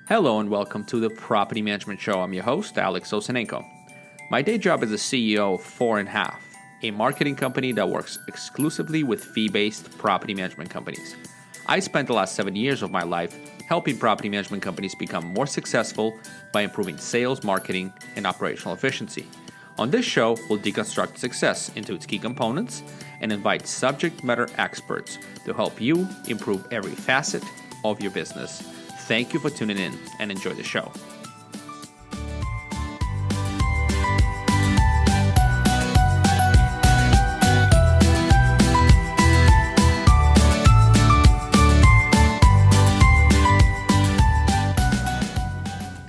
Hello and welcome to the Property Management Show. I'm your host, Alex Osenenko. My day job is the CEO of 4.5, a marketing company that works exclusively with fee-based property management companies. I spent the last 7 years of my life helping property management companies become more successful by improving sales, marketing, and operational efficiency. On this show, we'll deconstruct success into its key components and invite subject matter experts to help you improve every facet of your business. Thank you for tuning in and enjoy the show.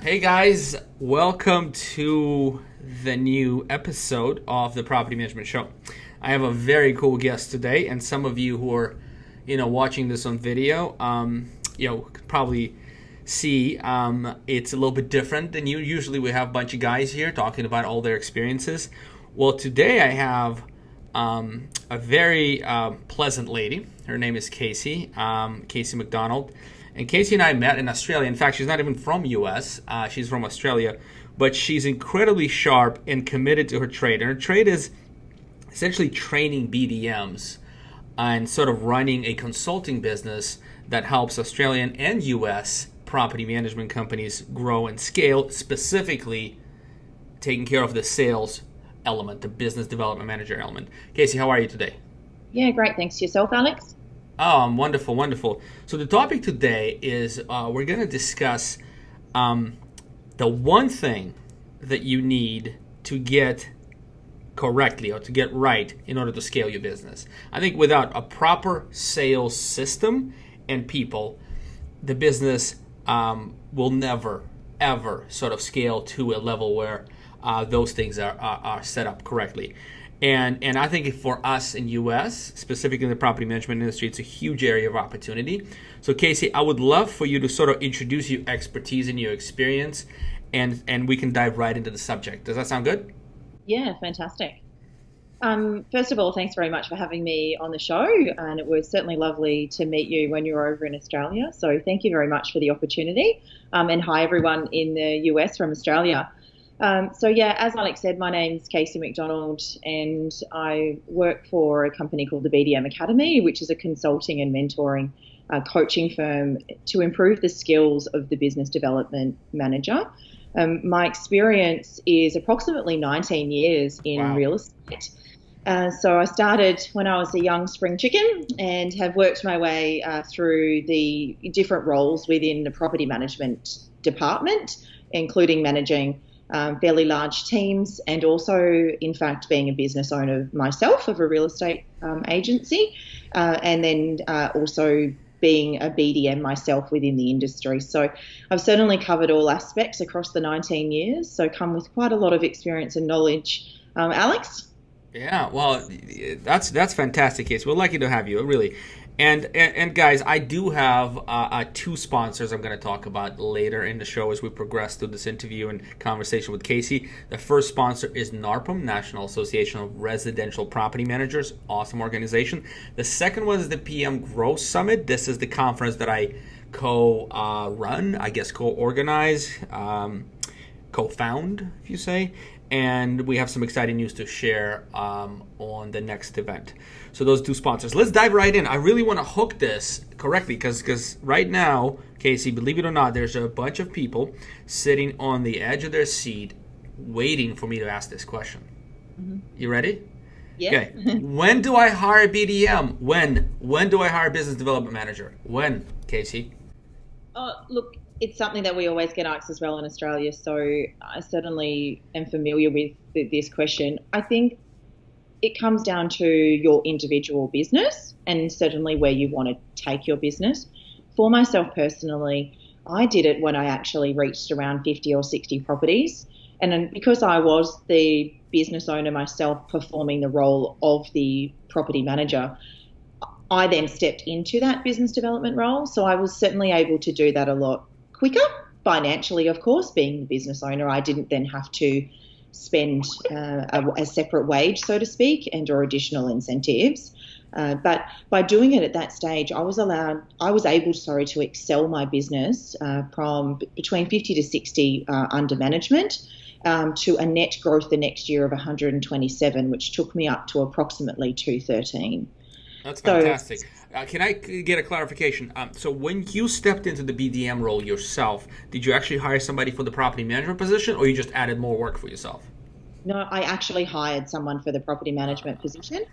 Hey guys, welcome to the new episode of the Property Management Show. I have a very cool guest today, and some of you who are, watching this on video, could probably see it's a little bit different than usually. We have a bunch of guys here talking about all their experiences. Well, today I have a very pleasant lady. Her name is Kasey McDonald. And Kasey and I met in Australia. In fact, she's not even from US. She's from Australia. But she's incredibly sharp and committed to her trade. And her trade is essentially training BDMs and sort of running a consulting business that helps Australian and US property management companies grow and scale, specifically taking care of the sales element, the business development manager element. Kasey, how are you today? Yeah, great. Thanks. Yourself, Alex? Oh, wonderful. So the topic today is we're going to discuss the one thing that you need to get correctly or to get right in order to scale your business. I think without a proper sales system and people, the business will never, ever sort of scale to a level where those things are set up correctly. And I think for us in U.S., specifically in the property management industry, it's a huge area of opportunity. So Kasey, I would love for you to sort of introduce your expertise and your experience, and we can dive right into the subject. Does that sound good? Yeah, fantastic. First of all, thanks very much for having me on the show, and it was certainly lovely to meet you when you were over in Australia. So thank you very much for the opportunity, and hi everyone in the US from Australia. As Alex said, my name's Kasey McDonald, and I work for a company called the BDM Academy, which is a consulting and mentoring coaching firm to improve the skills of the business development manager. My experience is approximately 19 years in real estate. So I started when I was a young spring chicken and have worked my way through the different roles within the property management department, including managing fairly large teams, and also, in fact, being a business owner myself of a real estate agency, and then also being a BDM myself within the industry. So I've certainly covered all aspects across the 19 years, so come with quite a lot of experience and knowledge. Alex? Yeah, well, that's fantastic, Kasey. We're lucky to have you, really. And guys, I do have two sponsors I'm going to talk about later in the show as we progress through this interview and conversation with Kasey. The first sponsor is NARPM, National Association of Residential Property Managers. Awesome organization. The second one is the PM Growth Summit. This is the conference that I co-run, co-organize, co-found, if you say. And we have some exciting news to share on the next event. So those two sponsors. Let's dive right in. I really want to hook this correctly because right now, Kasey, believe it or not, there's a bunch of people sitting on the edge of their seat waiting for me to ask this question. Mm-hmm. You ready? Yeah. Okay. When do I hire a BDM? When do I hire a business development manager? When, Kasey? Look, it's something that we always get asked as well in Australia, so I certainly am familiar with this question. I think it comes down to your individual business and certainly where you want to take your business. For myself personally, I did it when I actually reached around 50 or 60 properties. And then because I was the business owner myself performing the role of the property manager, I then stepped into that business development role. So I was certainly able to do that a lot quicker, financially, of course. Being the business owner, I didn't then have to spend a separate wage, so to speak, and or additional incentives. But by doing it at that stage, I was able, sorry, to excel my business from between 50 to 60 under management to a net growth the next year of 127, which took me up to approximately 213. That's So fantastic. Can I get a clarification? So when you stepped into the BDM role yourself, did you actually hire somebody for the property management position, or you just added more work for yourself? no, I actually hired someone for the property management position.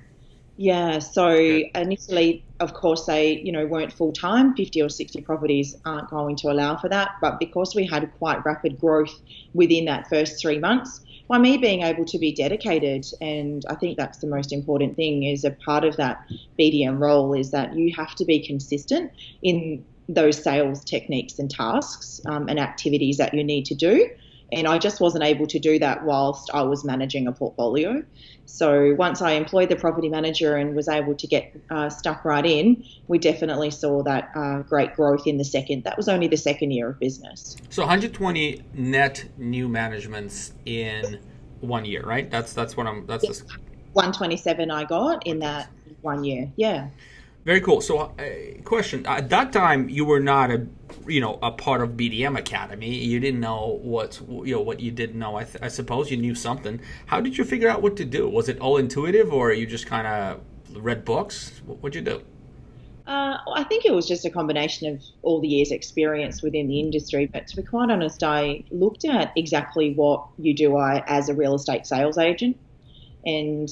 Yeah, so Good. initially, of course, they, weren't full time. 50 or 60 properties aren't going to allow for that. But because we had quite rapid growth within that first 3 months, by me being able to be dedicated, and I think that's the most important thing, is a part of that BDM role is that you have to be consistent in those sales techniques and tasks and activities that you need to do. And I just wasn't able to do that whilst I was managing a portfolio. So once I employed the property manager and was able to get stuck right in, we definitely saw that great growth in that was only the second year of business. So 120 net new managements in 1 year, right? That's 127 I got in that 1 year. Yeah. Very cool. So, question: at that time, you were not a part of BDM Academy. You didn't know what you didn't know. I suppose you knew something. How did you figure out what to do? Was it all intuitive, or you just kind of read books? What'd you do? I think it was just a combination of all the years' experience within the industry. But to be quite honest, I looked at exactly what you do as a real estate sales agent and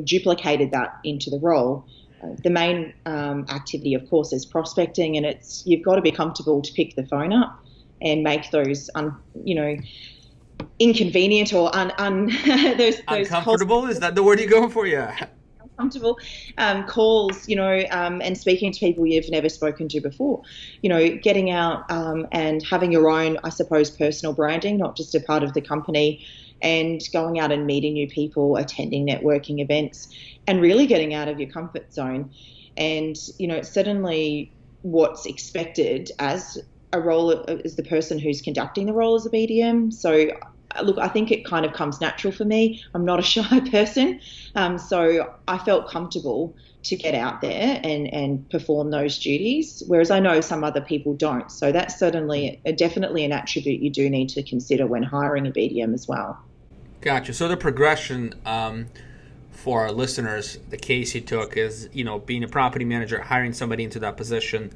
duplicated that into the role. The main activity, of course, is prospecting, and you've got to be comfortable to pick the phone up and make those, inconvenient or those uncomfortable. Is that the word you're going for? Yeah. Uncomfortable calls, and speaking to people you've never spoken to before. Getting out and having your own, I suppose, personal branding, not just a part of the company, and going out and meeting new people, attending networking events, and really getting out of your comfort zone. And, it's certainly what's expected as a role as the person who's conducting the role as a BDM. So, look, I think it kind of comes natural for me. I'm not a shy person. So I felt comfortable to get out there and perform those duties, whereas I know some other people don't. So that's definitely an attribute you do need to consider when hiring a BDM as well. Gotcha. So the progression for our listeners, the case you took is, being a property manager, hiring somebody into that position,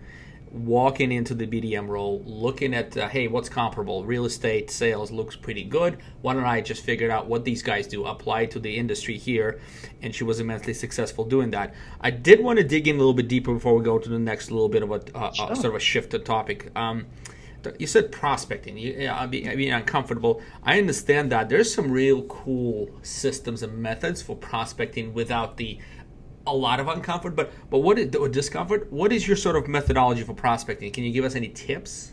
walking into the BDM role, looking at, hey, what's comparable? Real estate sales looks pretty good. Why don't I just figure out what these guys do, apply to the industry here? And she was immensely successful doing that. I did want to dig in a little bit deeper before we go to the next little bit of a sort of a shifted topic. You said prospecting. Being uncomfortable. I understand that. There's some real cool systems and methods for prospecting without a lot of uncomfort. But what is or discomfort? What is your sort of methodology for prospecting? Can you give us any tips?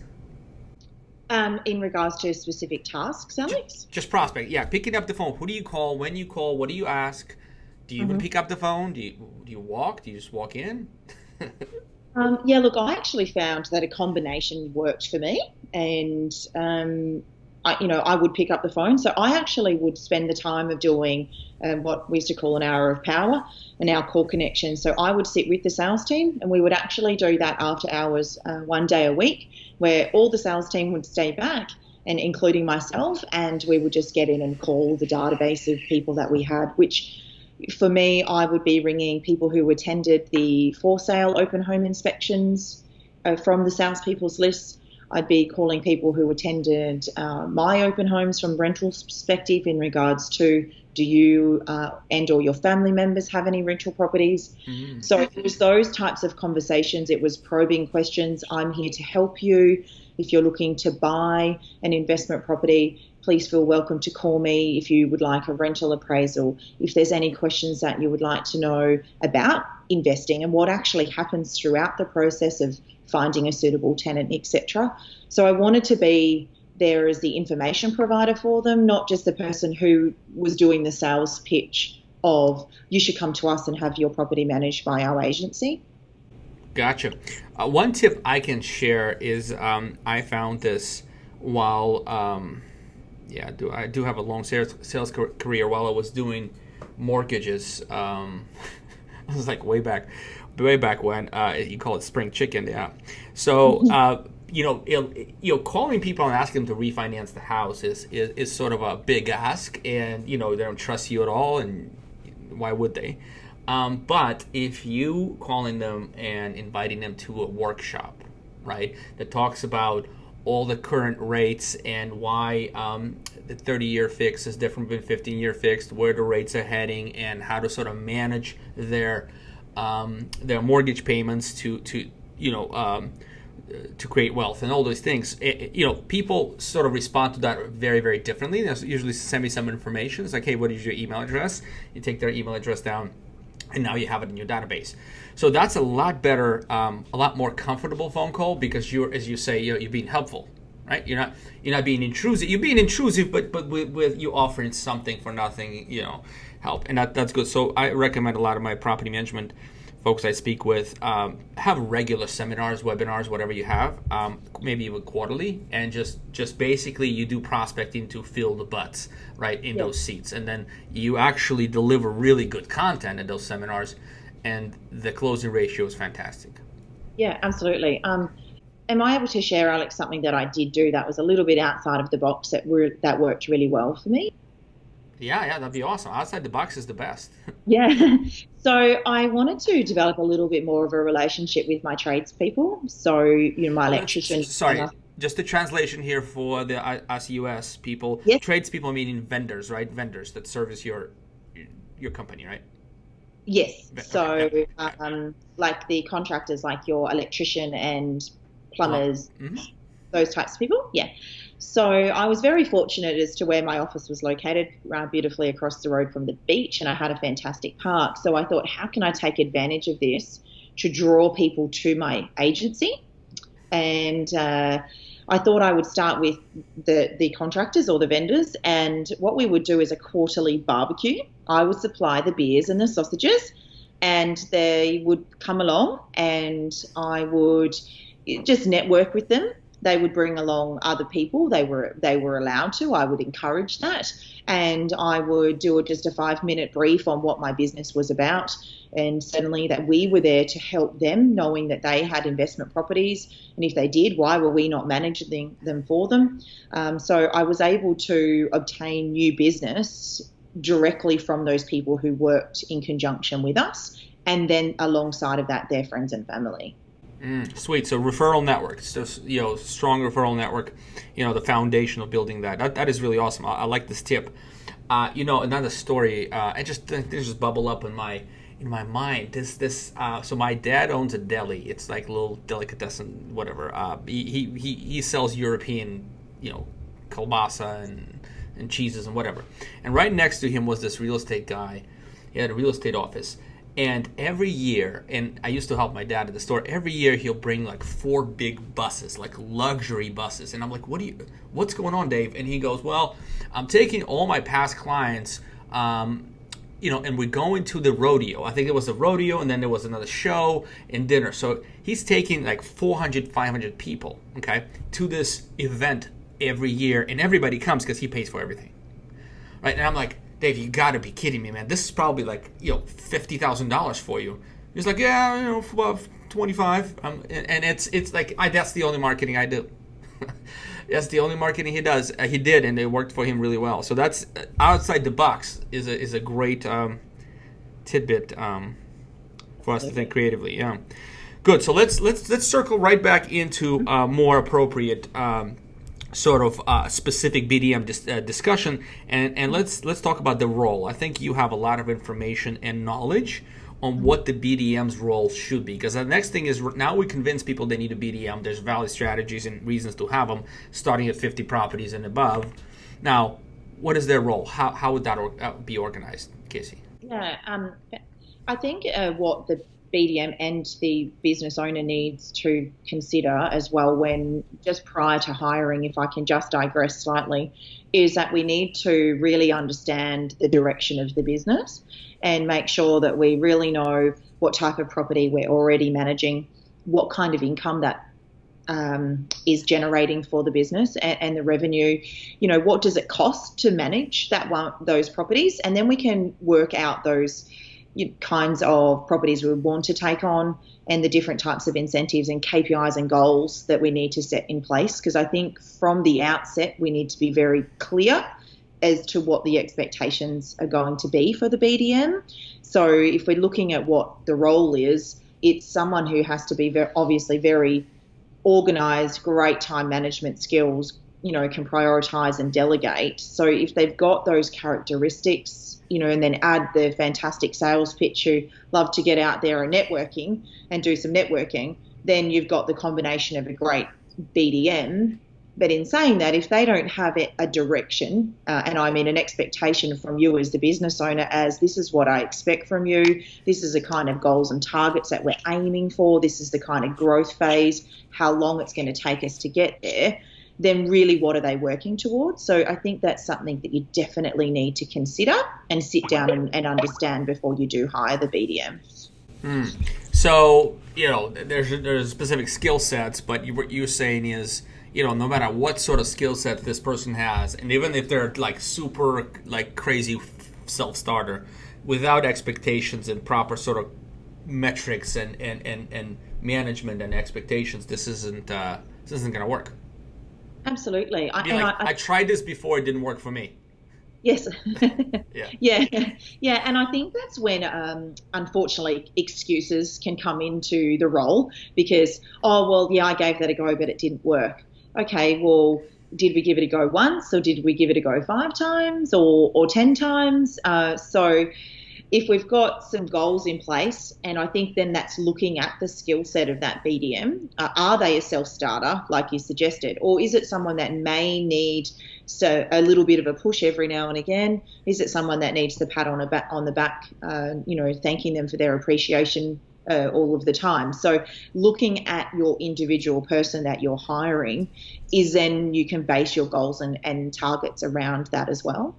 In regards to specific tasks, Alex? Just prospect. Yeah, picking up the phone. Who do you call? When you call? What do you ask? Do you even pick up the phone? Do you walk? Do you just walk in? Yeah, look, I actually found that a combination worked for me, and I would pick up the phone. So I actually would spend the time of doing what we used to call an hour of power, an hour call connection. So I would sit with the sales team, and we would actually do that after hours, 1 day a week, where all the sales team would stay back, and including myself, and we would just get in and call the database of people that we had, which for me, I would be ringing people who attended the for sale open home inspections from the salespeople's list. I'd be calling people who attended my open homes from rental's perspective in regards to, do you and or your family members have any rental properties? Mm-hmm. So it was those types of conversations. It was probing questions. I'm here to help you. If you're looking to buy an investment property, please feel welcome to call me if you would like a rental appraisal. If there's any questions that you would like to know about investing and what actually happens throughout the process of finding a suitable tenant, etc. So I wanted to be there as the information provider for them, not just the person who was doing the sales pitch of, you should come to us and have your property managed by our agency. Gotcha. One tip I can share is I found this while I do have a long sales career while I was doing mortgages. It was like way back when. You call it spring chicken, yeah. So calling people and asking them to refinance the house is sort of a big ask, and they don't trust you at all, and why would they? But if you calling them and inviting them to a workshop, right, that talks about all the current rates and why the 30-year fix is different than 15-year fixed, where the rates are heading, and how to sort of manage their mortgage payments to create wealth and all those things, people sort of respond to that very, very differently. They usually send me some information. It's like, hey, what is your email address? You take their email address down, and now you have it in your database. So that's a lot better, a lot more comfortable phone call, because you're, as you say, you're being helpful, right? You're not being intrusive. You're being intrusive, but with you offering something for nothing, help, and that's good. So I recommend a lot of my property management folks I speak with have regular seminars, webinars, whatever you have, maybe even quarterly, and just basically you do prospecting to fill the butts, right, in those seats, and then you actually deliver really good content in those seminars, and the closing ratio is fantastic. Yeah, absolutely. Am I able to share, Alex, something that I did do that was a little bit outside of the box that worked really well for me? Yeah, that'd be awesome. Outside the box is the best. Yeah. So I wanted to develop a little bit more of a relationship with my tradespeople. So, my electrician. Sorry, just the translation here for the us US people. Yes. Tradespeople meaning vendors, right? Vendors that service your company, right? Yes. So, Okay. like the contractors, like your electrician and plumbers, Mm-hmm. those types of people. Yeah. So I was very fortunate as to where my office was located, beautifully across the road from the beach, and I had a fantastic park. So I thought, how can I take advantage of this to draw people to my agency? And I thought I would start with the contractors or the vendors, and what we would do is a quarterly barbecue. I would supply the beers and the sausages, and they would come along, and I would just network with them. They would bring along other people. They were allowed to. I would encourage that, and I would do just a 5-minute brief on what my business was about, and certainly that we were there to help them, knowing that they had investment properties, and if they did, why were we not managing them for them? So I was able to obtain new business directly from those people who worked in conjunction with us, and then alongside of that, their friends and family. Sweet. So referral network, so strong referral network, the foundation of building that is really awesome. I like this tip. Another story. I just think this just bubble up in my mind. So my dad owns a deli. It's like a little delicatessen, whatever. He sells European, kielbasa and cheeses and whatever. And right next to him was this real estate guy. He had a real estate office. And every year, and I used to help my dad at the store, every year he'll bring like 4 big buses, like luxury buses. And I'm like, what's going on, Dave? And he goes, well, I'm taking all my past clients, and we're going to the rodeo. I think it was a rodeo, and then there was another show and dinner. So he's taking like 400, 500 people, okay, to this event every year. And everybody comes because he pays for everything. Right? And I'm like, Dave, you got to be kidding me, man. This is probably like, $50,000 for you. He's like, yeah, for about 25. And it's like, that's the only marketing I do. That's the only marketing he does. He did, and it worked for him really well. So that's outside the box is a great tidbit for us to think creatively. Yeah, good. So let's circle right back into more appropriate sort of specific BDM discussion, and let's talk about the role. I think you have a lot of information and knowledge on what the BDM's role should be, because the next thing is now we convince people they need a BDM. There's valid strategies and reasons to have them, starting at 50 properties and above. Now, what is their role? How would that be organized, Kasey? Yeah, I think what the BDM and the business owner needs to consider as well, when just prior to hiring, if I can just digress slightly, is that we need to really understand the direction of the business and make sure that we really know what type of property we're already managing, what kind of income that is generating for the business, and the revenue. What does it cost to manage those properties, and then we can work out those kinds of properties we want to take on, and the different types of incentives and KPIs and goals that we need to set in place. Because I think from the outset, we need to be very clear as to what the expectations are going to be for the BDM. So if we're looking at what the role is, it's someone who has to be obviously very organised, great time management skills, can prioritise and delegate. So if they've got those characteristics, and then add the fantastic sales pitch who love to get out there and networking and do some networking, then you've got the combination of a great BDM. But in saying that, if they don't have a direction, and I mean an expectation from you as the business owner, as this is what I expect from you, this is the kind of goals and targets that we're aiming for, this is the kind of growth phase, how long it's going to take us to get there, then really what are they working towards? So I think that's something that you definitely need to consider and sit down and understand before you do hire the BDM. So, there's specific skill sets, but what you're saying is, no matter what sort of skill set this person has, and even if they're like super like crazy self-starter, without expectations and proper sort of metrics and management and expectations, this isn't going to work. Absolutely. I tried this before; it didn't work for me. Yes. Yeah. Yeah. And I think that's when, unfortunately, excuses can come into the role because, I gave that a go, but it didn't work. Okay, well, did we give it a go once, or did we give it a go 5 times or 10 times? So if we've got some goals in place, and I think then that's looking at the skill set of that BDM. Are they a self-starter, like you suggested, or is it someone that may need a little bit of a push every now and again? Is it someone that needs the pat on the back, thanking them for their appreciation all of the time? So looking at your individual person that you're hiring is then you can base your goals and targets around that as well.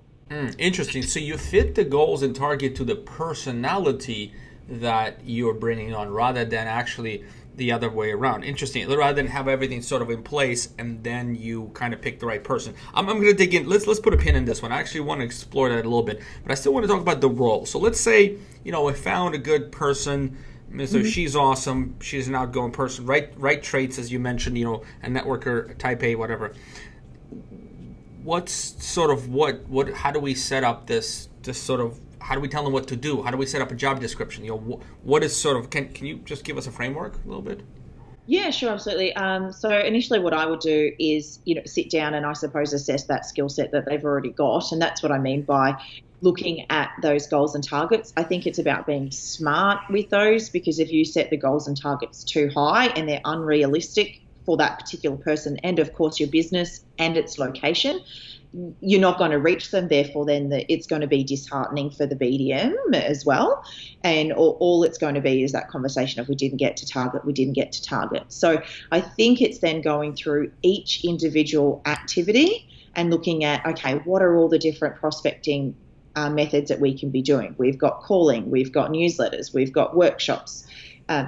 Interesting. So you fit the goals and target to the personality that you're bringing on rather than actually the other way around. Interesting. Rather than have everything sort of in place and then you kind of pick the right person. I'm going to dig in. Let's put a pin in this one. I actually want to explore that a little bit, but I still want to talk about the role. So let's say, I found a good person. So she's awesome. She's an outgoing person. Right traits, as you mentioned, a networker, type A, whatever. What's sort of how do we set up this sort of, how do we tell them what to do? How do we set up a job description? What is sort of, can you just give us a framework a little bit? Yeah, sure, absolutely. So initially what I would do is, sit down and I suppose assess that skill set that they've already got. And that's what I mean by looking at those goals and targets. I think it's about being smart with those, because if you set the goals and targets too high and they're unrealistic for that particular person and, of course, your business and its location, you're not going to reach them. Therefore, then it's going to be disheartening for the BDM as well. And all it's going to be is that conversation of we didn't get to target. So I think it's then going through each individual activity and looking at, okay, what are all the different prospecting methods that we can be doing? We've got calling, we've got newsletters, we've got workshops.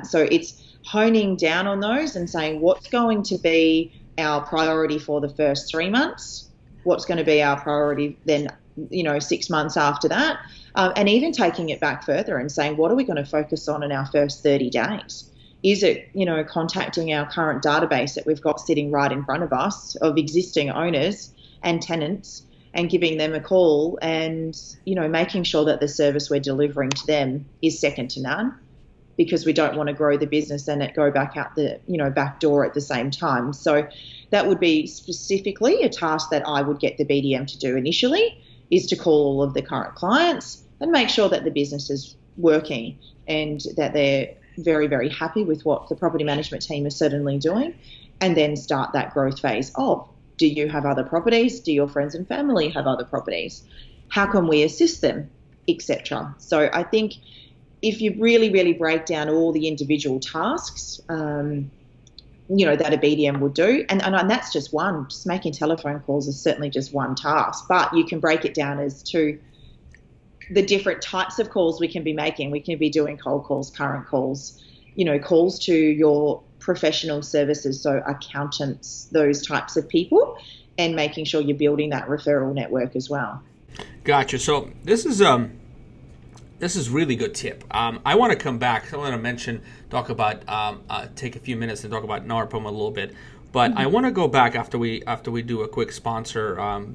So it's honing down on those and saying what's going to be our priority for the first 3 months, what's going to be our priority then, 6 months after that, and even taking it back further and saying what are we going to focus on in our first 30 days? Is it, contacting our current database that we've got sitting right in front of us of existing owners and tenants and giving them a call and, making sure that the service we're delivering to them is second to none, because we don't want to grow the business and it go back out the, back door at the same time. So that would be specifically a task that I would get the BDM to do initially, is to call all of the current clients and make sure that the business is working and that they're very, very happy with what the property management team is certainly doing, and then start that growth phase of, do you have other properties? Do your friends and family have other properties? How can we assist them, etc. So I think if you really, really break down all the individual tasks, that a BDM would do, and that's just one. Just making telephone calls is certainly just one task, but you can break it down as to the different types of calls we can be making. We can be doing cold calls, current calls, calls to your professional services, so accountants, those types of people, and making sure you're building that referral network as well. Gotcha. So this is This is really good tip. I want to come back. I want to take a few minutes and talk about NARPM a little bit. But I want to go back after we do a quick sponsor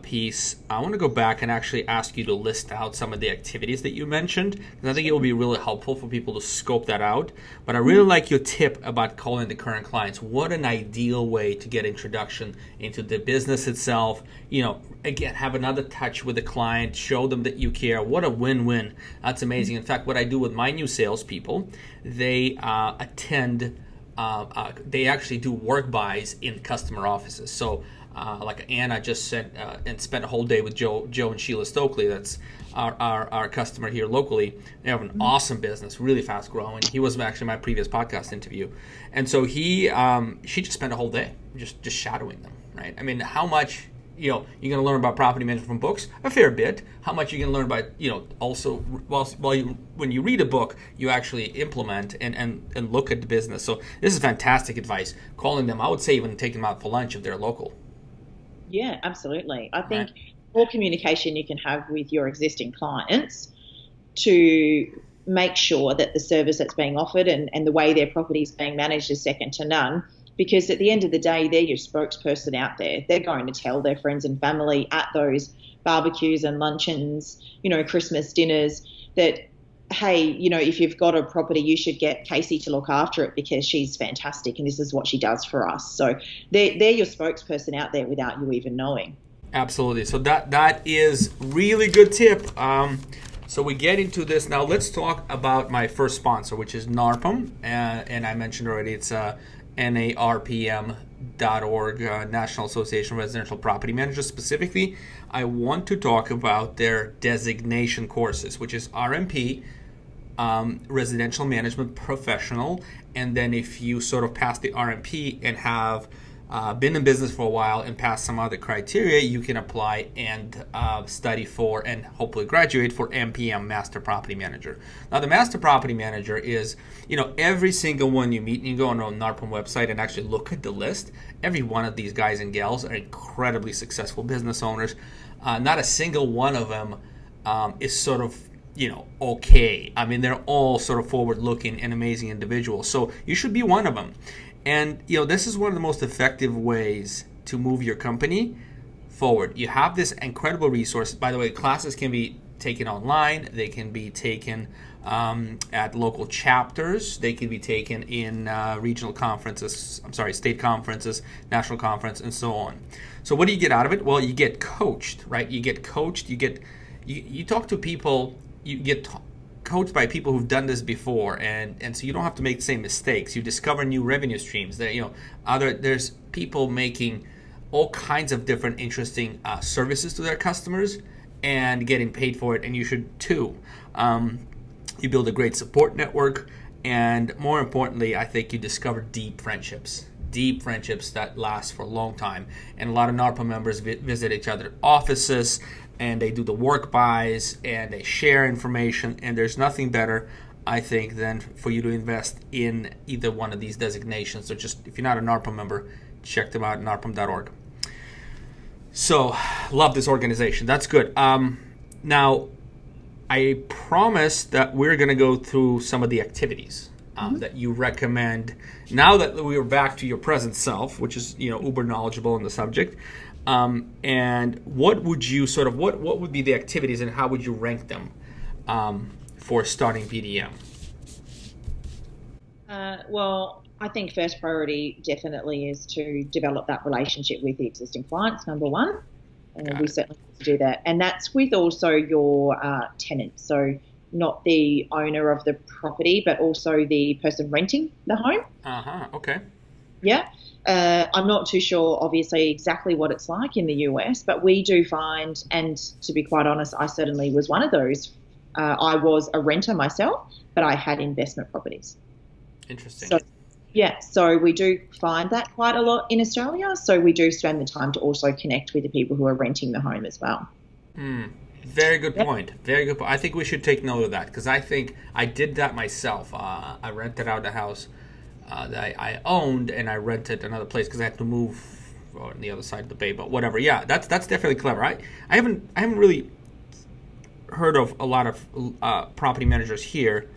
piece. I want to go back and actually ask you to list out some of the activities that you mentioned, because I think it will be really helpful for people to scope that out. But I really like your tip about calling the current clients. What an ideal way to get introduction into the business itself. Again, have another touch with the client, show them that you care. What a win-win. That's amazing. In fact, what I do with my new salespeople, they they actually do work buys in customer offices. So like Anna just sent and spent a whole day with Joe and Sheila Stokely. That's our customer here locally. They have an awesome business, really fast growing. He was actually my previous podcast interview. And so she just spent a whole day just shadowing them, right? I mean, how much you're going to learn about property management from books? A fair bit. How much you're going to learn about, also when you read a book, you actually implement and look at the business. So this is fantastic advice. Calling them, I would say even taking them out for lunch if they're local. Yeah, absolutely. I think more communication you can have with your existing clients to make sure that the service that's being offered and the way their property is being managed is second to none. Because at the end of the day, they're your spokesperson out there. They're going to tell their friends and family at those barbecues and luncheons, Christmas dinners, that, hey, if you've got a property, you should get Kasey to look after it because she's fantastic and this is what she does for us. So they're your spokesperson out there without you even knowing. Absolutely. So that is really good tip. So we get into this. Now let's talk about my first sponsor, which is NARPM. And I mentioned already it's NARPM.org, National Association of Residential Property Managers. Specifically, I want to talk about their designation courses, which is RMP, Residential Management Professional. And then if you sort of pass the RMP and have been in business for a while and pass some other criteria, you can apply and study for and hopefully graduate for MPM, Master Property Manager. Now, the Master Property Manager is, every single one you meet, and you go on the NARPM website and actually look at the list, every one of these guys and gals are incredibly successful business owners. Not a single one of them is sort of, okay. I mean, they're all sort of forward-looking and amazing individuals. So you should be one of them. And, this is one of the most effective ways to move your company forward. You have this incredible resource. By the way, classes can be taken online. They can be taken at local chapters. They can be taken in state conferences, national conference, and so on. So what do you get out of it? Well, you get coached, right? You get coached. You talk to people. You get coached by people who've done this before, and so you don't have to make the same mistakes. You discover new revenue streams. There's people making all kinds of different interesting services to their customers and getting paid for it, and you should too. You build a great support network, and more importantly, I think you discover deep friendships that last for a long time. And a lot of NARPM members visit each other's offices, and they do the work buys, and they share information, and there's nothing better, I think, than for you to invest in either one of these designations. So just, if you're not a NARPM member, check them out at narpm.org. So, love this organization. That's good. Now, I promised that we're going to go through some of the activities that you recommend. Now that we are back to your present self, which is, uber knowledgeable in the subject, and what would you what would be the activities and how would you rank them for starting BDM? Well, I think first priority definitely is to develop that relationship with the existing clients, number one. And we certainly need to do that. And that's with also your tenant. So not the owner of the property, but also the person renting the home. Okay. Yeah. I'm not too sure, obviously, exactly what it's like in the US, but we do find, and to be quite honest, I certainly was one of those. I was a renter myself, but I had investment properties. Interesting. So we do find that quite a lot in Australia. So we do spend the time to also connect with the people who are renting the home as well. Very good point. Very good point. I think we should take note of that, because I think I did that myself. I rented out a house that I owned, and I rented another place because I had to move on the other side of the bay. But whatever. Yeah, that's definitely clever. I haven't really heard of a lot of property managers here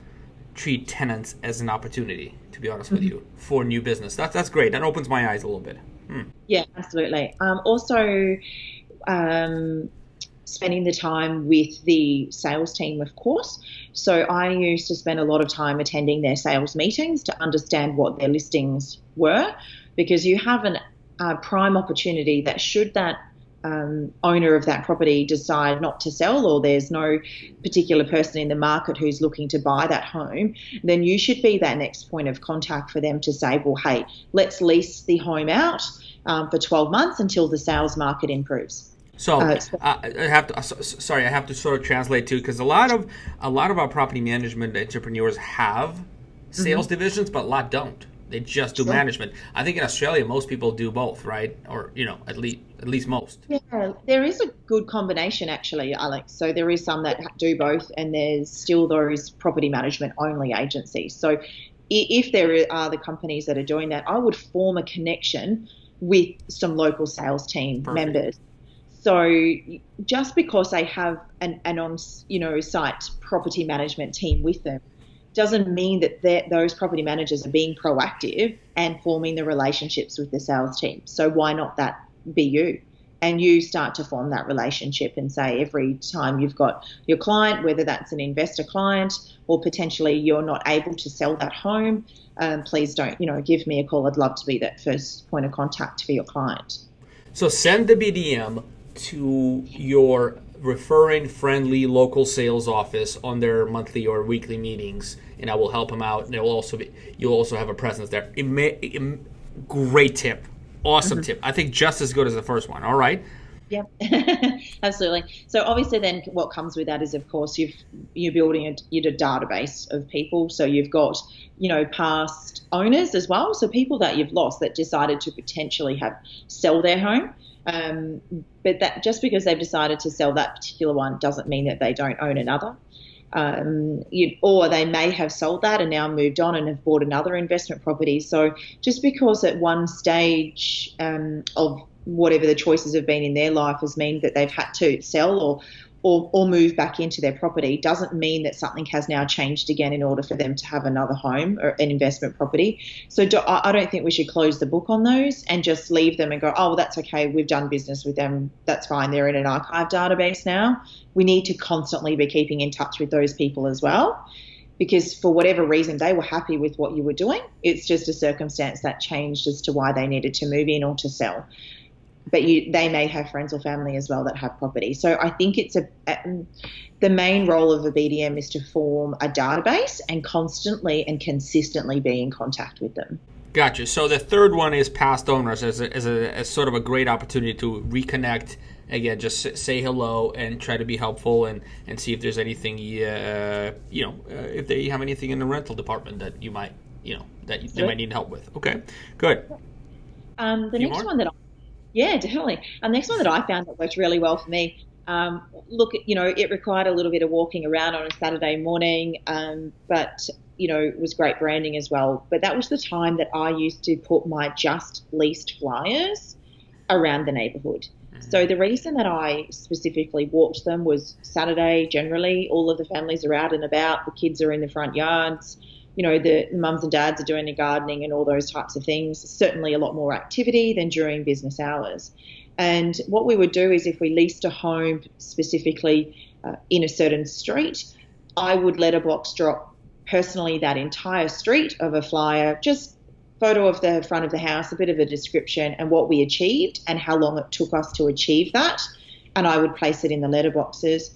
treat tenants as an opportunity, to be honest with you, for new business. That's great. That opens my eyes a little bit. Yeah, absolutely. Also, spending the time with the sales team, of course. So I used to spend a lot of time attending their sales meetings to understand what their listings were, because you have a prime opportunity that should that owner of that property decide not to sell, or there's no particular person in the market who's looking to buy that home, then you should be that next point of contact for them to say, well, hey, let's lease the home out for 12 months until the sales market improves. So I have to sort of translate too, because a lot of our property management entrepreneurs have sales divisions, but a lot don't. They just do management. I think in Australia, most people do both, right? Or, at least most. Yeah, there is a good combination actually, Alex. So there is some that do both, and there's still those property management only agencies. So if there are the companies that are doing that, I would form a connection with some local sales team members. So just because they have an on-site property management team with them doesn't mean that those property managers are being proactive and forming the relationships with the sales team. So why not that be you? And you start to form that relationship and say, every time you've got your client, whether that's an investor client or potentially you're not able to sell that home, please don't, give me a call. I'd love to be that first point of contact for your client. So send the BDM to your referring friendly local sales office on their monthly or weekly meetings, and I will help them out. And you'll also have a presence there. Great tip. Awesome tip. I think just as good as the first one. All right. Yeah, absolutely. So obviously then what comes with that is, of course, you're building a database of people. So you've got, past owners as well. So people that you've lost that decided to potentially sell their home. But that just because they've decided to sell that particular one doesn't mean that they don't own another. Or they may have sold that and now moved on and have bought another investment property. So just because at one stage of whatever the choices have been in their life has meant that they've had to sell or move back into their property doesn't mean that something has now changed again in order for them to have another home or an investment property. So I don't think we should close the book on those and just leave them and go, oh, well, that's okay. We've done business with them. That's fine. They're in an archive database now. We need to constantly be keeping in touch with those people as well, because for whatever reason, they were happy with what you were doing. It's just a circumstance that changed as to why they needed to move in or to sell. But they may have friends or family as well that have property. So I think it's the main role of a BDM is to form a database and constantly and consistently be in contact with them. Gotcha. So the third one is past owners as sort of a great opportunity to reconnect. Again, just say hello and try to be helpful and see if there's anything, if they have anything in the rental department that you might, they might need help with. Okay, good. Yeah, definitely. The next one that I found that worked really well for me, it required a little bit of walking around on a Saturday morning, but, it was great branding as well. But that was the time that I used to put my just leased flyers around the neighbourhood. So the reason that I specifically walked them was Saturday, generally, all of the families are out and about, the kids are in the front yards, the mums and dads are doing the gardening and all those types of things. Certainly a lot more activity than during business hours. And what we would do is if we leased a home specifically in a certain street, I would letterbox drop personally that entire street of a flyer, just photo of the front of the house, a bit of a description and what we achieved and how long it took us to achieve that. And I would place it in the letterboxes.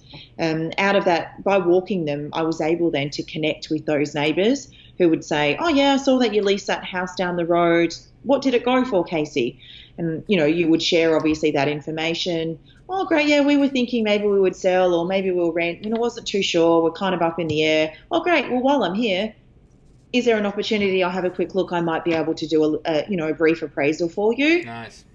Out of that, by walking them, I was able then to connect with those neighbours who would say, oh, yeah, I saw that you leased that house down the road. What did it go for, Kasey? And, you would share, obviously, that information. Oh, great, yeah, we were thinking maybe we would sell or maybe we'll rent. Wasn't too sure. We're kind of up in the air. Oh, great. Well, while I'm here, is there an opportunity? I'll have a quick look. I might be able to do a brief appraisal for you. Nice.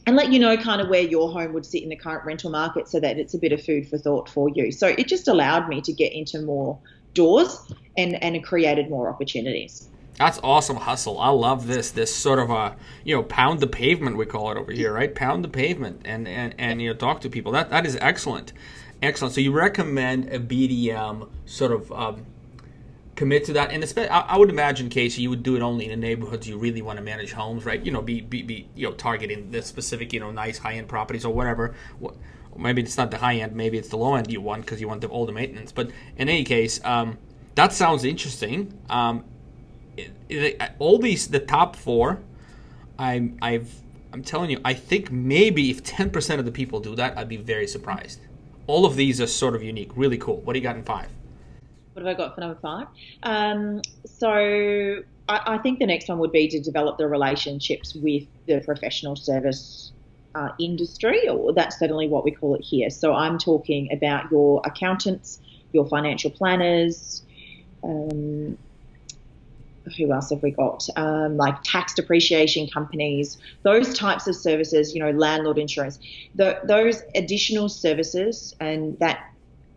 And let you know kind of where your home would sit in the current rental market so that it's a bit of food for thought for you. So it just allowed me to get into more doors and it created more opportunities. That's awesome hustle. I love this sort of pound the pavement, we call it over here, right? Pound the pavement and talk to people. That is excellent. Excellent. So you recommend a BDM sort of commit to that, and I would imagine, Kasey, you would do it only in the neighborhoods you really want to manage homes, right? Be targeting the specific nice high end properties or whatever. Maybe it's not the high end, maybe it's the low end you want because you want all the maintenance. But in any case, that sounds interesting. All these, the top four, I'm telling you, I think maybe if 10% of the people do that, I'd be very surprised. All of these are sort of unique, really cool. What do you got in 5? What have I got for number 5? So I think the next one would be to develop the relationships with the professional service industry, or that's certainly what we call it here. So I'm talking about your accountants, your financial planners, who else have we got? Like tax depreciation companies, those types of services, landlord insurance, those additional services, and that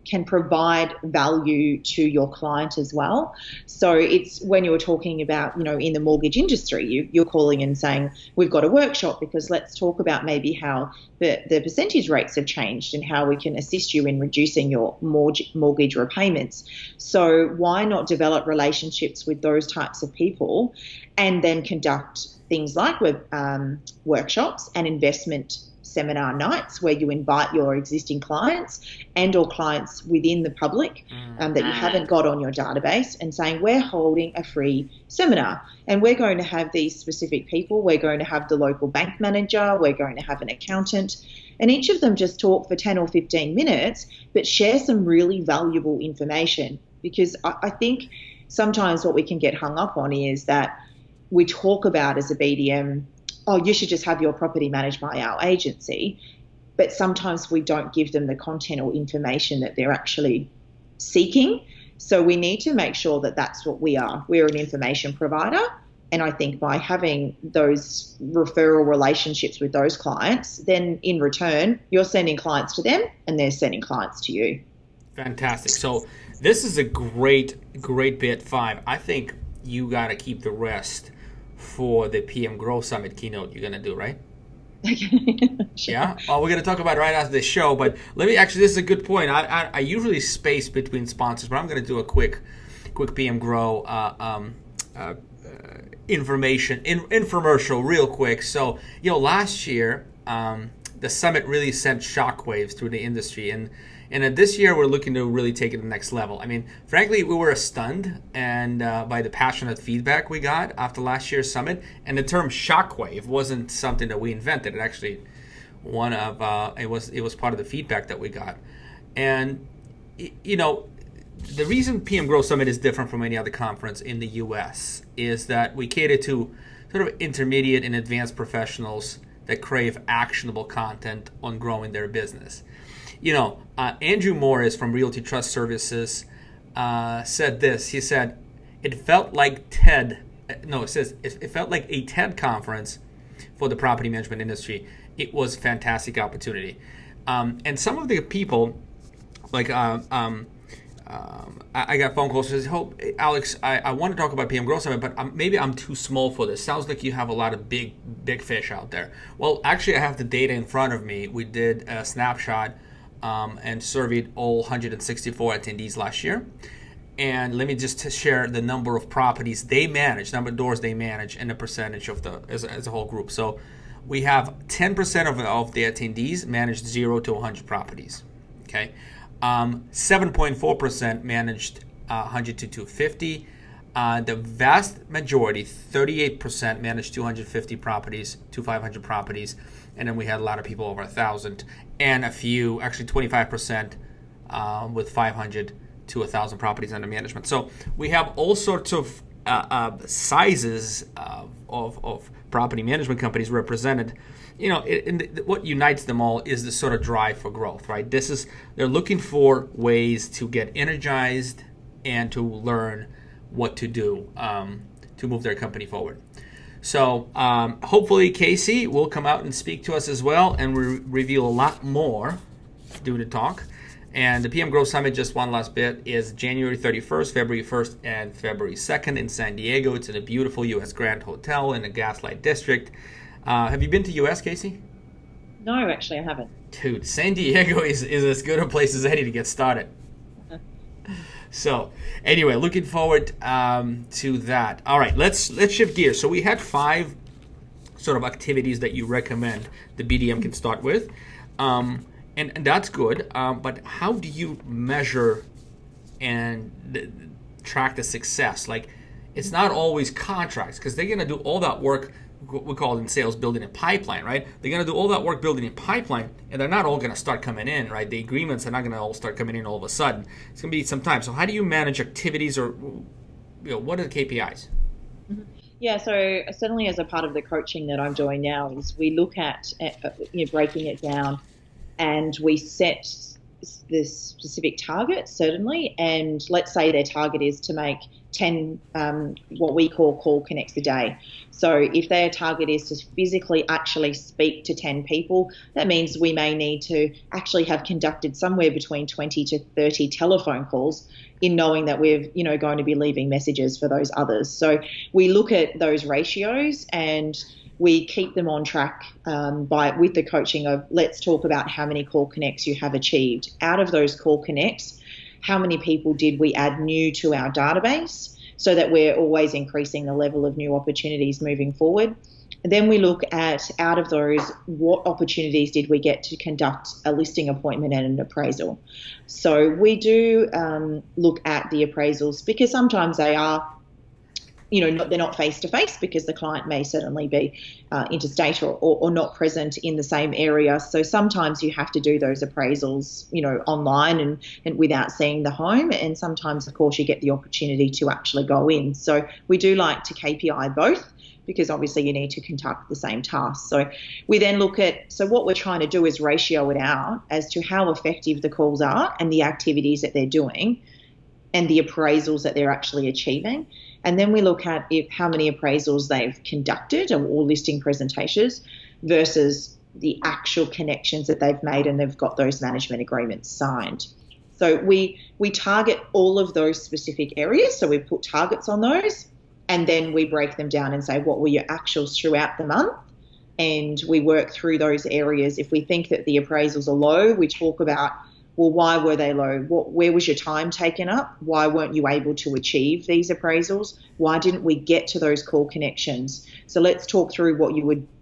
can provide value to your client as well. So it's when you were talking about, in the mortgage industry, you're calling and saying, we've got a workshop because let's talk about maybe how the percentage rates have changed and how we can assist you in reducing your mortgage repayments. So why not develop relationships with those types of people and then conduct things like workshops and investment seminar nights where you invite your existing clients and or clients within the public that you haven't got on your database, and saying we're holding a free seminar and we're going to have these specific people. We're going to have the local bank manager, we're going to have an accountant, and each of them just talk for 10 or 15 minutes but share some really valuable information. Because I think sometimes what we can get hung up on is that we talk about as a BDM, oh, you should just have your property managed by our agency. But sometimes we don't give them the content or information that they're actually seeking. So we need to make sure that that's what we are. We're an information provider. And I think by having those referral relationships with those clients, then in return, you're sending clients to them and they're sending clients to you. Fantastic. So this is a great bit 5. I think you got to keep the rest for the PM Grow Summit keynote you're going to do, right? Okay. Sure. Yeah? Well, we're going to talk about it right after the show, but this is a good point. I usually space between sponsors, but I'm going to do a quick PM Grow infomercial real quick. So, last year, the summit really sent shockwaves through the industry, and this year we're looking to really take it to the next level. I mean, frankly, we were stunned and by the passionate feedback we got after last year's summit. And the term shockwave wasn't something that we invented. It actually it was part of the feedback that we got. And the reason PM Grow Summit is different from any other conference in the U.S. is that we cater to sort of intermediate and advanced professionals that crave actionable content on growing their business. Andrew Morris from Realty Trust Services said this. He said, it felt like it felt like a TED conference for the property management industry. It was a fantastic opportunity. And some of the people, like I got phone calls that says, "Oh, Alex, I want to talk about PM Growth Summit, but maybe I'm too small for this. Sounds like you have a lot of big fish out there." Well, actually, I have the data in front of me. We did a snapshot and surveyed all 164 attendees last year. And let me just share the number of properties they manage, number of doors they manage, and the percentage of as a whole group. So we have 10% of the attendees managed 0 to 100 properties. Okay, 7.4% managed 100 to 250. The vast majority, 38%, managed 250 properties to 500 properties, and then we had a lot of people over 1,000, and a few, actually 25%, with 500 to 1,000 properties under management. So we have all sorts of sizes of property management companies represented. What unites them all is the sort of drive for growth, right? They're looking for ways to get energized and to learn what to do to move their company forward. So hopefully Kasey will come out and speak to us as well and reveal a lot more due to talk. And the PM Growth Summit, just one last bit, is January 31st, February 1st, and February 2nd in San Diego. It's in a beautiful U.S. Grand Hotel in the Gaslight District. Have you been to U.S., Kasey? No, actually, I haven't. Dude, San Diego is as good a place as any to get started. So, anyway, looking forward to that. All right, let's shift gears. So we had 5 sort of activities that you recommend the BDM can start with, and that's good. But how do you measure and track the success? Like, it's not always contracts, because they're going to do all that work. We call it in sales building a pipeline, right? They're going to do all that work building a pipeline, and they're not all going to start coming in, right? The agreements are not going to all start coming in all of a sudden. It's going to be some time. So how do you manage activities, or what are the KPIs? Yeah, so certainly as a part of the coaching that I'm doing now is we look at breaking it down, and we set this specific target, certainly, and let's say their target is to make 10 what we call connects a day. So if their target is to physically actually speak to 10 people, that means we may need to actually have conducted somewhere between 20 to 30 telephone calls, in knowing that we're going to be leaving messages for those others. So we look at those ratios and we keep them on track with the coaching of, let's talk about how many call connects you have achieved. Out of those call connects, how many people did we add new to our database, so that we're always increasing the level of new opportunities moving forward. And then we look at, out of those, what opportunities did we get to conduct a listing appointment and an appraisal. So we do look at the appraisals, because sometimes they are, they're not face-to-face, because the client may certainly be interstate or not present in the same area. So sometimes you have to do those appraisals, online and without seeing the home. And sometimes, of course, you get the opportunity to actually go in. So we do like to KPI both, because obviously you need to conduct the same task. So we then look at, so what we're trying to do is ratio it out as to how effective the calls are and the activities that they're doing and the appraisals that they're actually achieving. And then we look at how many appraisals they've conducted or listing presentations versus the actual connections that they've made, and they've got those management agreements signed. So we target all of those specific areas. So we put targets on those, and then we break them down and say, what were your actuals throughout the month? And we work through those areas. If we think that the appraisals are low, we talk about, well, why were they low? Where was your time taken up? Why weren't you able to achieve these appraisals? Why didn't we get to those call connections? So let's talk through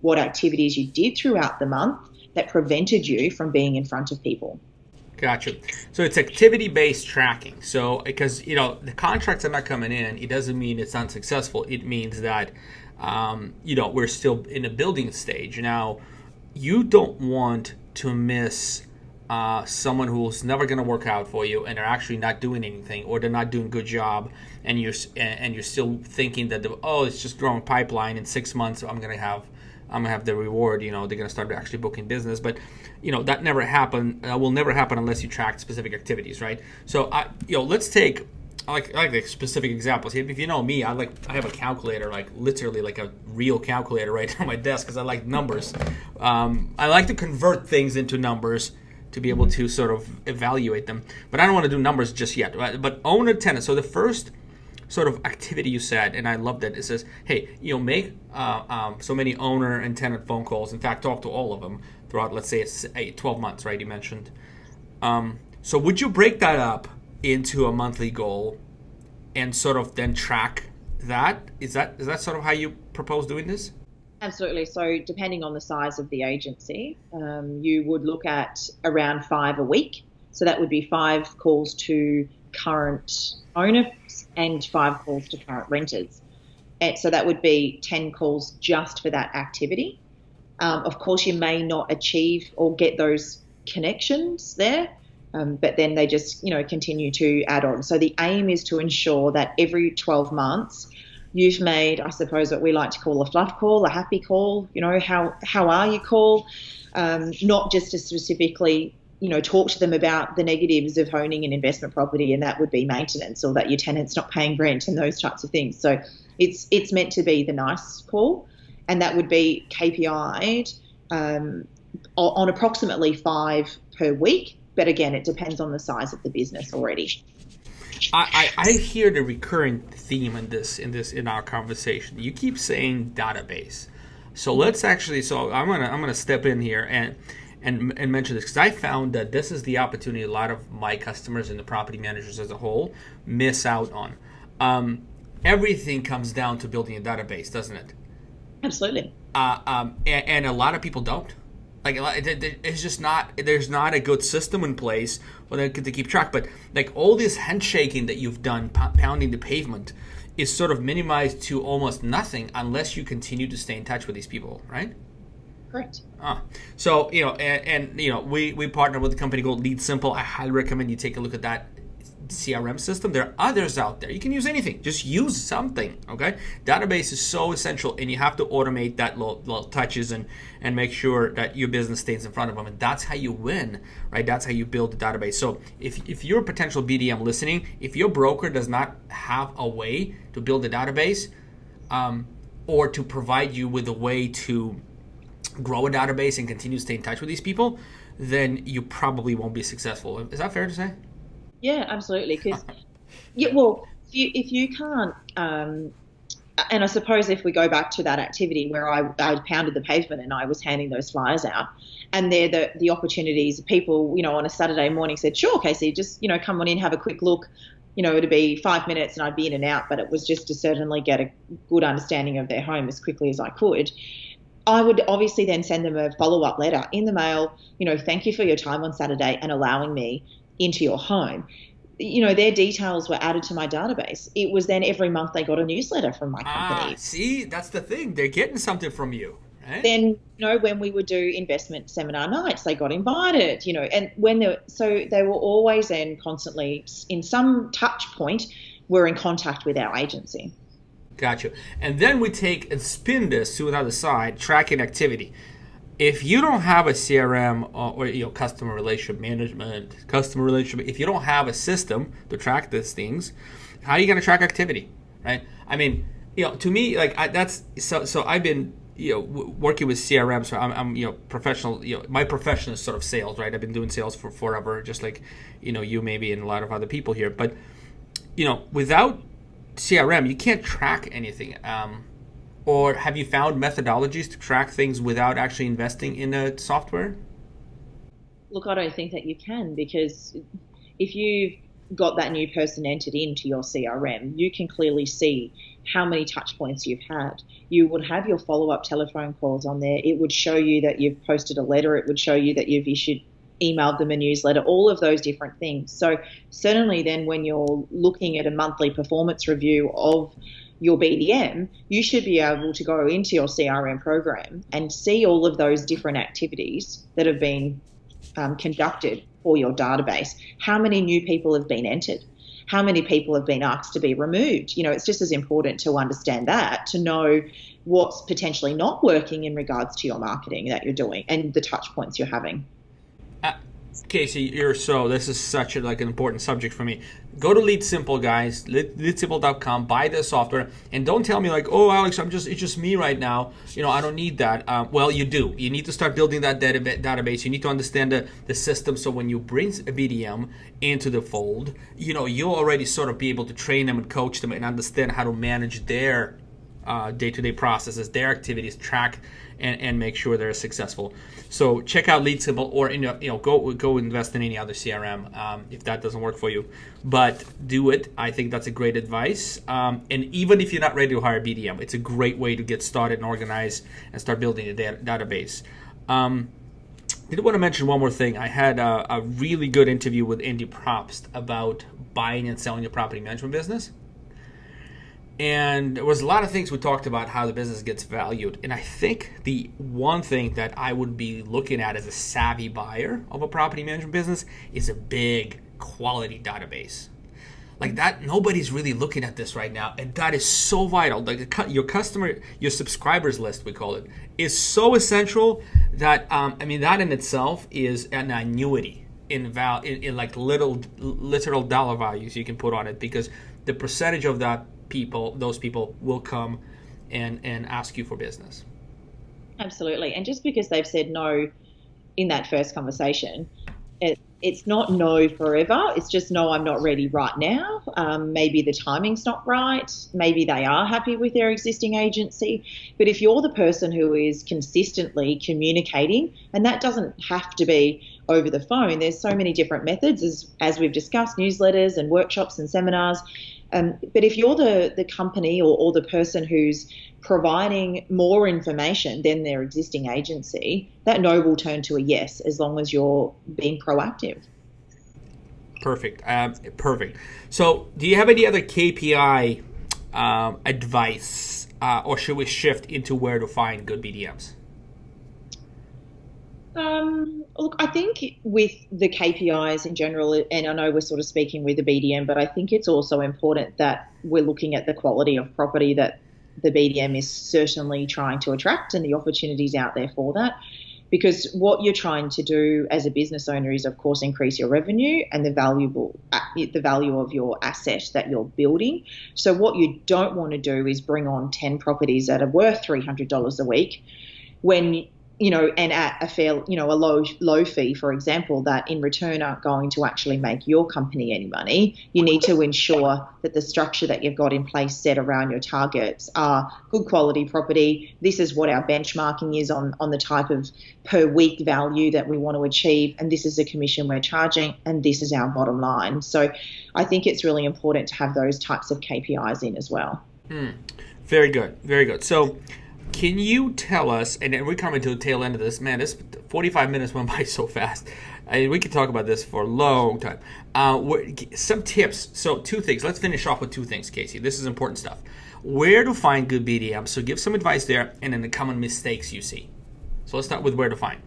what activities you did throughout the month that prevented you from being in front of people. Gotcha. So it's activity-based tracking. So because the contracts are not coming in, it doesn't mean it's unsuccessful. It means that we're still in a building stage. Now, you don't want to miss someone who's never going to work out for you, and they're actually not doing anything, or they're not doing a good job, and you're still thinking that it's just growing pipeline. In 6 months I'm gonna have the reward. They're gonna start actually booking business, but that never happened. Will never happen unless you track specific activities, right? So let's take. I like the specific examples. If you know me, I have a calculator, like literally like a real calculator right on my desk, because I like numbers. I like to convert things into numbers to be able to sort of evaluate them. But I don't want to do numbers just yet. Right? But owner tenant. So the first sort of activity you said, and I love that, it says, hey, make so many owner and tenant phone calls. In fact, talk to all of them throughout, let's say, 12 months, right? You mentioned. So would you break that up into a monthly goal and sort of then track that? Is that sort of how you propose doing this? Absolutely. So depending on the size of the agency, you would look at around 5 a week. So that would be 5 calls to current owners and 5 calls to current renters. And so that would be 10 calls just for that activity. Of course, you may not achieve or get those connections there, but then they just, continue to add on. So the aim is to ensure that every 12 months, you've made, I suppose, what we like to call a fluff call, a happy call, how are you call, not just to specifically, talk to them about the negatives of owning an investment property, and that would be maintenance, or that your tenant's not paying rent and those types of things. So it's meant to be the nice call, and that would be KPI'd on approximately 5 per week. But again, it depends on the size of the business already. I hear the recurring theme in our conversation. You keep saying database. So let's actually. So I'm gonna step in here and mention this, because I found that this is the opportunity a lot of my customers and the property managers as a whole miss out on. Everything comes down to building a database, doesn't it? Absolutely. And a lot of people don't. Like, it's just not. There's not a good system in place to keep track. But like all this handshaking that you've done, pounding the pavement, is sort of minimized to almost nothing unless you continue to stay in touch with these people, right? Correct. So and we partner with a company called Lead Simple. I highly recommend you take a look at that CRM system. There are others out there. You can use anything. Just use something. Okay. Database is so essential, and you have to automate that little touches and make sure that your business stays in front of them. And that's how you win, right? That's how you build the database. So if you're a potential BDM listening, if your broker does not have a way to build a database, or to provide you with a way to grow a database and continue to stay in touch with these people, then you probably won't be successful. Is that fair to say? Yeah, absolutely. Because, well, if you can't, and I suppose if we go back to that activity where I pounded the pavement and I was handing those flyers out, and they're the opportunities, people, on a Saturday morning said, sure, Kasey, just, come on in, have a quick look. It'd be 5 minutes and I'd be in and out, but it was just to certainly get a good understanding of their home as quickly as I could. I would obviously then send them a follow-up letter in the mail, thank you for your time on Saturday and allowing me into your home. Their details were added to my database. It was then every month they got a newsletter from my company. See, that's the thing. They're getting something from you. Right? Then, when we would do investment seminar nights, they got invited, and so they were always then constantly in some touch point, were in contact with our agency. Gotcha. And then we take and spin this to another side, tracking activity. If you don't have a CRM or customer relationship management, if you don't have a system to track these things, how are you going to track activity, right? I mean, to me, that's so I've been working with CRM, so I'm professional. My profession is sort of sales, right? I've been doing sales for forever, just like you maybe and a lot of other people here. But without CRM, you can't track anything. Or have you found methodologies to track things without actually investing in a software? Look, I don't think that you can, because if you've got that new person entered into your CRM, you can clearly see how many touch points you've had. You would have your follow-up telephone calls on there. It would show you that you've posted a letter. It would show you that you've emailed them a newsletter, all of those different things. So certainly then when you're looking at a monthly performance review of your BDM, you should be able to go into your CRM program and see all of those different activities that have been conducted for your database. How many new people have been entered? How many people have been asked to be removed? It's just as important to understand that, to know what's potentially not working in regards to your marketing that you're doing and the touch points you're having. Kasey, this is such an important subject for me. Go to Lead Simple, guys, leadsimple.com, buy the software, and don't tell me oh, Alex, it's just me right now. I don't need that. Well, you do. You need to start building that database. You need to understand the system, so when you bring a BDM into the fold, you'll already sort of be able to train them and coach them and understand how to manage their day-to-day processes, their activities, track and make sure they're successful. So check out Lead Simple, or go invest in any other CRM if that doesn't work for you. But do it. I think that's a great advice. And even if you're not ready to hire BDM, it's a great way to get started and organize and start building a database. Did want to mention one more thing. I had a really good interview with Andy Probst about buying and selling a property management business. And there was a lot of things we talked about, how the business gets valued. And I think the one thing that I would be looking at as a savvy buyer of a property management business is a big quality database. Like that, nobody's really looking at this right now. And that is so vital. Your subscribers list, we call it, is so essential that, that in itself is an annuity in literal dollar values you can put on it, because the percentage of those people will come and ask you for business. Absolutely. And just because they've said no in that first conversation, it's not no forever. It's just no, I'm not ready right now. Maybe the timing's not right. Maybe they are happy with their existing agency. But if you're the person who is consistently communicating, and that doesn't have to be over the phone, there's so many different methods, as we've discussed, newsletters and workshops and seminars. But if you're the company or the person who's providing more information than their existing agency, that no will turn to a yes as long as you're being proactive. Perfect. Perfect. So do you have any other KPI advice, or should we shift into where to find good BDMs? Look, I think with the KPIs in general, and I know we're sort of speaking with the BDM, but I think it's also important that we're looking at the quality of property that the BDM is certainly trying to attract and the opportunities out there for that. Because what you're trying to do as a business owner is, of course, increase your revenue and the value of your asset that you're building. So what you don't want to do is bring on 10 properties that are worth $300 a week when and at a fair, a low fee, for example, that in return aren't going to actually make your company any money. You need to ensure that the structure that you've got in place set around your targets are good quality property. This is what our benchmarking is on the type of per week value that we want to achieve, and this is the commission we're charging, and this is our bottom line. So I think it's really important to have those types of KPIs in as well. Very good. Very good. So can you tell us, and we're coming to the tail end of this, man, this 45 minutes went by so fast. We could talk about this for a long time. Some tips. So 2 things. Let's finish off with 2 things, Kasey. This is important stuff. Where to find good BDM. So give some advice there, and then the common mistakes you see. So let's start with where to find.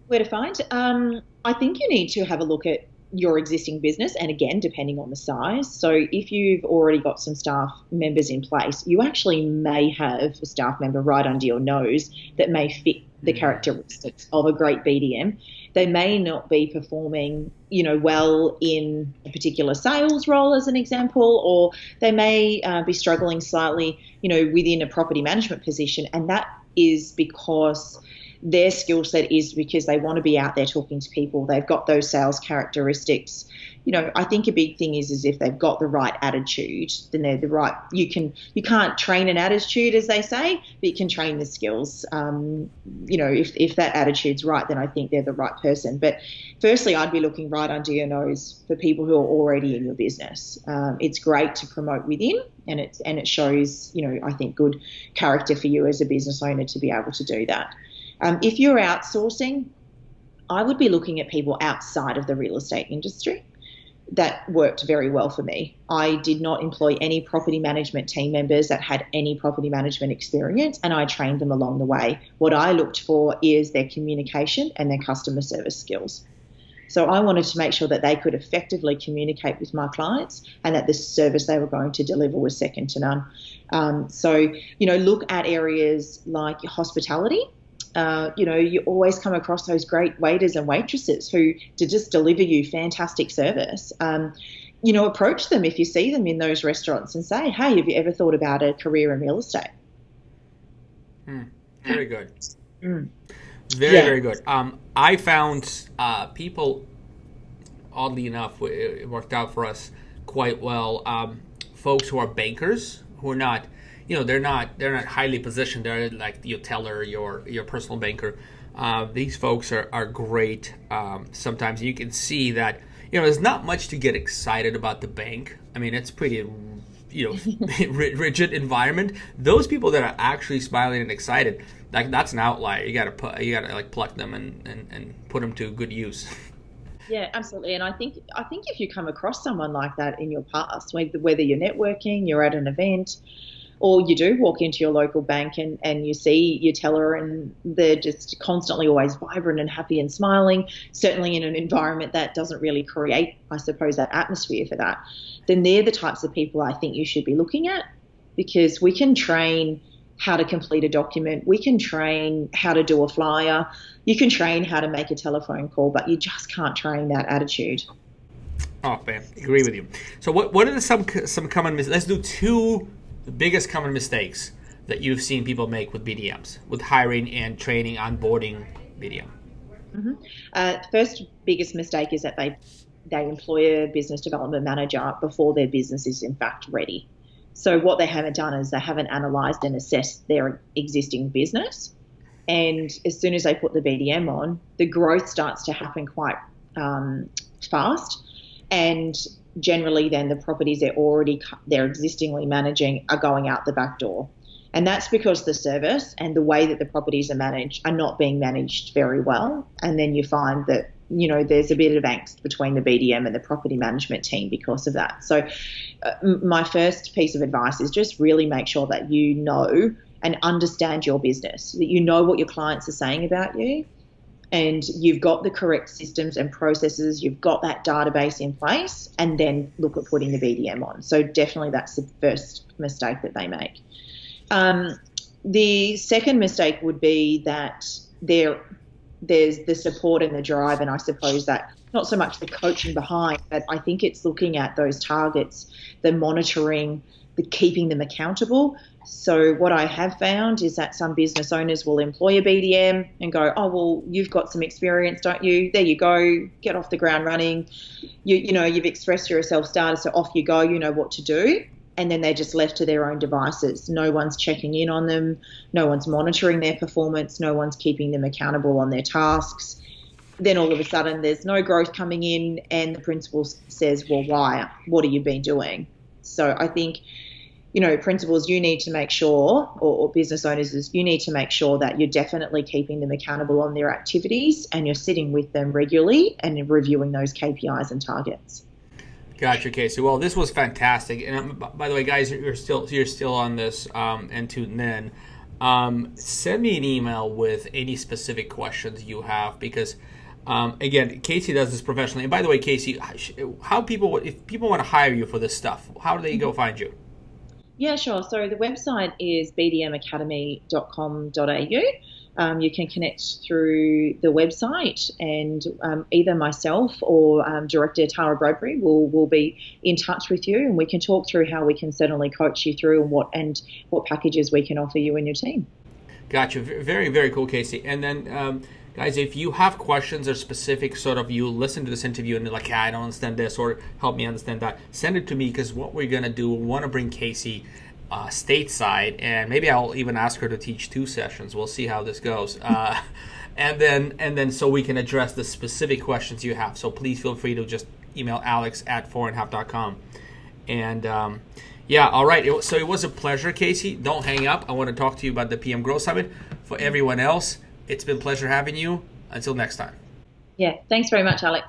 Where to find? I think you need to have a look at your existing business, and again, depending on the size. So if you've already got some staff members in place, you actually may have a staff member right under your nose that may fit the characteristics of a great BDM. They may not be performing, well in a particular sales role, as an example, or they may be struggling slightly, within a property management position, and that is because their skill set is because they want to be out there talking to people. They've got those sales characteristics. I think a big thing is if they've got the right attitude, then they're the right. You can't train an attitude, as they say, but you can train the skills. If that attitude's right, then I think they're the right person. But firstly, I'd be looking right under your nose for people who are already in your business. It's great to promote within, and it shows, I think, good character for you as a business owner to be able to do that. If you're outsourcing, I would be looking at people outside of the real estate industry. That worked very well for me. I did not employ any property management team members that had any property management experience, and I trained them along the way. What I looked for is their communication and their customer service skills. So I wanted to make sure that they could effectively communicate with my clients and that the service they were going to deliver was second to none. Look at areas like hospitality. You always come across those great waiters and waitresses who to just deliver you fantastic service. Approach them if you see them in those restaurants and say, hey, have you ever thought about a career in real estate? Very good. Very good. I found people, oddly enough, it worked out for us quite well. Folks who are bankers, who are not, they're not highly positioned. They're like your teller, your personal banker. These folks are great. Sometimes you can see that there's not much to get excited about the bank. I mean, it's pretty rigid environment. Those people that are actually smiling and excited, like that's an outlier. You gotta pluck them and put them to good use. Yeah, absolutely. And I think if you come across someone like that in your past, whether you're networking, you're at an event, or you do walk into your local bank and you see your teller and they're just constantly always vibrant and happy and smiling, certainly in an environment that doesn't really create, I suppose, that atmosphere for that, then they're the types of people I think you should be looking at, because we can train how to complete a document. We can train how to do a flyer. You can train how to make a telephone call, but you just can't train that attitude. Oh, man, agree with you. So what are some common mistakes? Let's do 2 the biggest common mistakes that you've seen people make with BDMs, with hiring and training, onboarding BDM. First biggest mistake is that they employ a business development manager before their business is in fact ready. So what they haven't done is they haven't analysed and assessed their existing business. And as soon as they put the BDM on, the growth starts to happen quite fast. And generally then the properties they're existingly managing are going out the back door. And that's because the service and the way that the properties are managed are not being managed very well. And then you find that, there's a bit of angst between the BDM and the property management team because of that. So my first piece of advice is just really make sure that you know and understand your business, that you know what your clients are saying about you, and you've got the correct systems and processes, you've got that database in place, and then look at putting the BDM on. So definitely that's the first mistake that they make. The second mistake would be that there's the support and the drive, and I suppose that not so much the coaching behind, but I think it's looking at those targets, the monitoring, the keeping them accountable. So what I have found is that some business owners will employ a BDM and go, oh, well, you've got some experience, don't you? There you go, get off the ground running. You've expressed your self-starter, so off you go, you know what to do. And then they're just left to their own devices. No one's checking in on them. No one's monitoring their performance. No one's keeping them accountable on their tasks. Then all of a sudden there's no growth coming in, and the principal says, well, why? What have you been doing? So I think, principals, you need to make sure, or business owners, you need to make sure that you're definitely keeping them accountable on their activities, and you're sitting with them regularly and reviewing those KPIs and targets. Gotcha, Kasey. Well, this was fantastic. And by the way, guys, you're still on this and tuning in. Send me an email with any specific questions you have, because again, Kasey does this professionally. And by the way, Kasey, if people want to hire you for this stuff, how do they go find you? Yeah, sure. So the website is bdmacademy.com.au. You can connect through the website, and either myself or Director Tara Bradbury will be in touch with you, and we can talk through how we can certainly coach you through and what packages we can offer you and your team. Gotcha. Very, very cool, Kasey. And then, guys, if you have questions or specific you listen to this interview and you're like, I don't understand this, or help me understand that, send it to me, because what we're going to do, we want to bring Kasey stateside, and maybe I'll even ask her to teach 2 sessions. We'll see how this goes. And then so we can address the specific questions you have. So please feel free to just email alex@4andhalf.com. And all right. So it was a pleasure, Kasey. Don't hang up. I want to talk to you about the PM Growth Summit. For everyone else, it's been a pleasure having you. Until next time. Yeah, thanks very much, Alex.